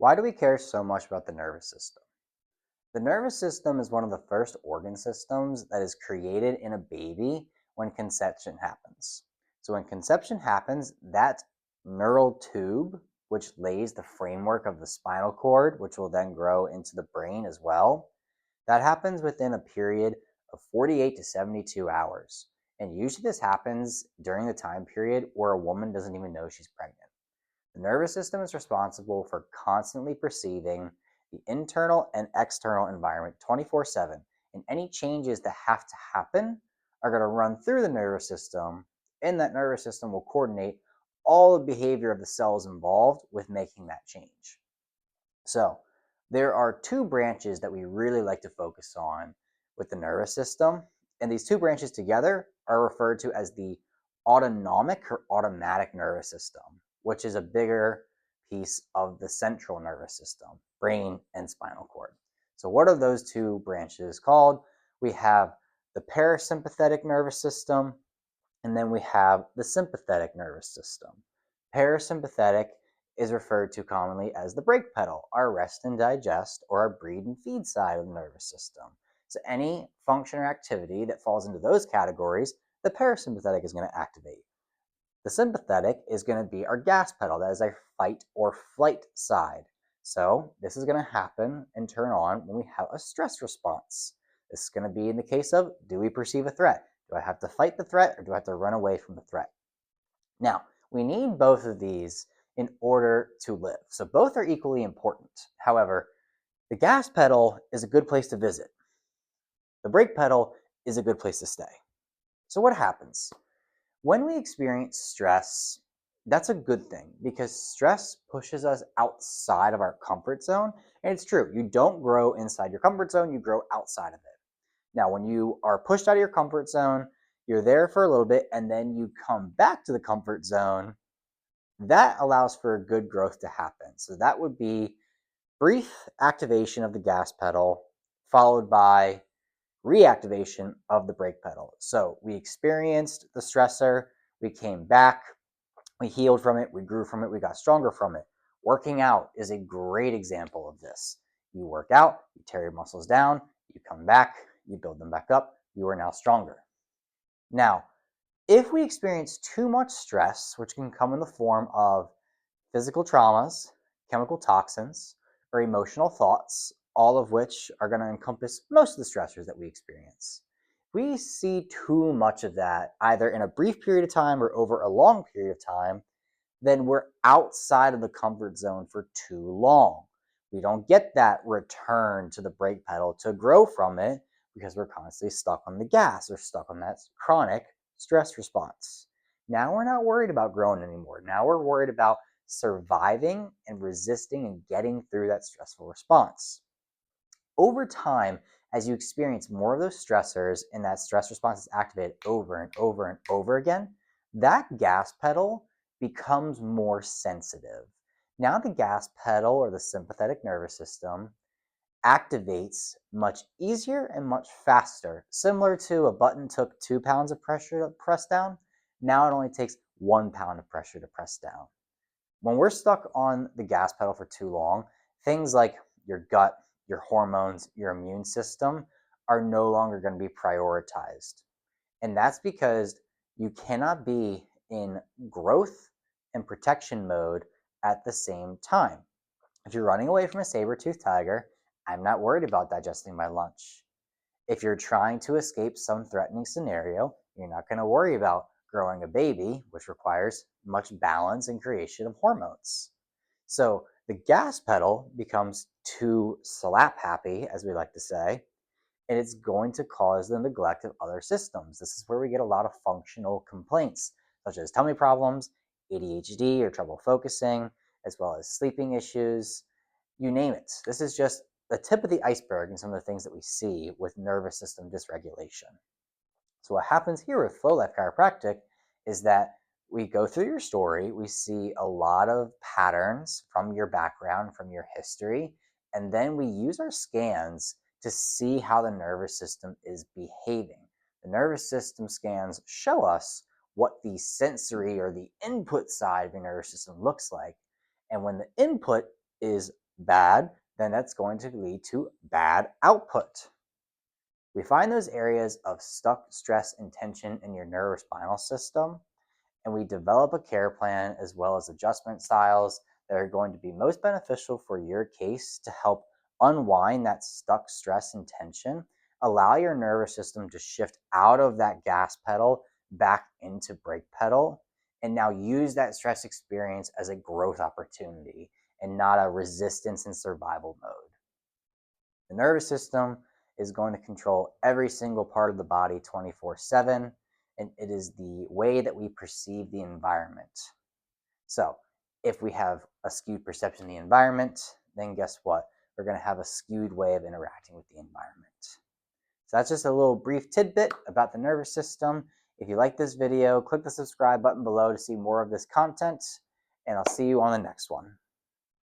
Why do we care so much about the nervous system? The nervous system is one of the first organ systems that is created in a baby when conception happens. So, when conception happens, that neural tube, which lays the framework of the spinal cord, which will then grow into the brain as well, that happens within a period of 48 to 72 hours. And usually, this happens during the time period where a woman doesn't even know she's pregnant. The nervous system is responsible for constantly perceiving the internal and external environment 24/7, and any changes that have to happen are going to run through the nervous system, and that nervous system will coordinate all the behavior of the cells involved with making that change. So, there are two branches that we really like to focus on with the nervous system, and these two branches together are referred to as the autonomic or automatic nervous system, which is a bigger piece of the central nervous system, brain and spinal cord. So, what are those two branches called? We have the parasympathetic nervous system, and then we have the sympathetic nervous system. Parasympathetic is referred to commonly as the brake pedal, our rest and digest, or our breathe and feed side of the nervous system. So, any function or activity that falls into those categories, the parasympathetic is going to activate. The sympathetic is going to be our gas pedal. That is our fight or flight side. So, this is going to happen and turn on when we have a stress response. This is going to be in the case of, do we perceive a threat? Do I have to fight the threat or do I have to run away from the threat? Now, we need both of these in order to live. So both are equally important. However, the gas pedal is a good place to visit. The brake pedal is a good place to stay. So what happens? When we experience stress, that's a good thing because stress pushes us outside of our comfort zone. And it's true, you don't grow inside your comfort zone, you grow outside of it. Now, when you are pushed out of your comfort zone, you're there for a little bit and then you come back to the comfort zone. That allows for good growth to happen. So that would be brief activation of the gas pedal followed by reactivation of the brake pedal. So we experienced the stressor, we came back, we healed from it, we grew from it, we got stronger from it. Working out is a great example of this. You work out, you tear your muscles down, you come back, you build them back up, you are now stronger. Now, if we experience too much stress, which can come in the form of physical traumas, chemical toxins, or emotional thoughts, all of which are going to encompass most of the stressors that we experience. We see too much of that either in a brief period of time or over a long period of time, then we're outside of the comfort zone for too long. We don't get that return to the brake pedal to grow from it because we're constantly stuck on the gas or stuck on that chronic stress response. Now we're not worried about growing anymore. Now we're worried about surviving and resisting and getting through that stressful response. Over time, as you experience more of those stressors and that stress response is activated over and over and over again, that gas pedal becomes more sensitive. Now, the gas pedal or the sympathetic nervous system activates much easier and much faster. Similar to a button took 2 pounds of pressure to press down, now it only takes 1 pound of pressure to press down. When we're stuck on the gas pedal for too long, things like your gut, your hormones, your immune system are no longer going to be prioritized. And that's because you cannot be in growth and protection mode at the same time. If you're running away from a saber-toothed tiger, I'm not worried about digesting my lunch. If you're trying to escape some threatening scenario, you're not going to worry about growing a baby, which requires much balance and creation of hormones. So the gas pedal becomes too slap happy, as we like to say, and it's going to cause the neglect of other systems. This is where we get a lot of functional complaints, such as tummy problems, ADHD or trouble focusing, as well as sleeping issues, you name it. This is just the tip of the iceberg and some of the things that we see with nervous system dysregulation. So what happens here with Flow Life Chiropractic is that we go through your story, we see a lot of patterns from your background, from your history, and then we use our scans to see how the nervous system is behaving. The nervous system scans show us what the sensory or the input side of your nervous system looks like. And when the input is bad, then that's going to lead to bad output. We find those areas of stuck stress and tension in your neurospinal system, and we develop a care plan as well as adjustment styles that are going to be most beneficial for your case to help unwind that stuck stress and tension, allow your nervous system to shift out of that gas pedal back into brake pedal, and now use that stress experience as a growth opportunity and not a resistance and survival mode. The nervous system is going to control every single part of the body 24/7, and it is the way that we perceive the environment. So, if we have a skewed perception of the environment, then guess what? We're going to have a skewed way of interacting with the environment. So, that's just a little brief tidbit about the nervous system. If you like this video, click the subscribe button below to see more of this content, and I'll see you on the next one.